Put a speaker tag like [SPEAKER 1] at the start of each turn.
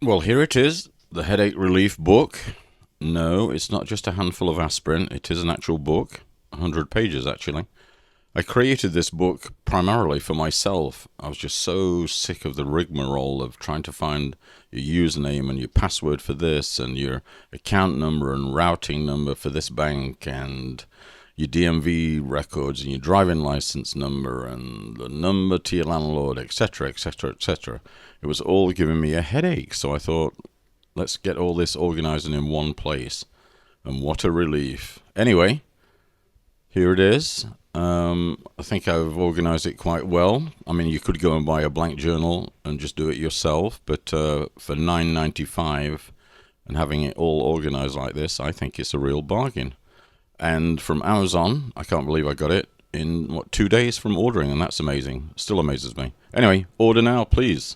[SPEAKER 1] Well, here it is, the headache relief book. No, it's not just a handful of aspirin, it is an actual book, 100 pages actually. I created this book primarily for myself. I was just so sick of the rigmarole of trying to find your username and your password for this and your account number and routing number for this bank and your DMV records and your driving license number and the number to your landlord, etc., etc., etc. It was all giving me a headache, so I thought, let's get all this organized and in one place. And what a relief. Anyway, here it is. I think I've organized it quite well. I mean, you could go and buy a blank journal and just do it yourself, but for $9.95 and having it all organized like this, I think it's a real bargain. And from Amazon, I can't believe I got it in, 2 days from ordering, and that's amazing. Still amazes me. Anyway, order now, please.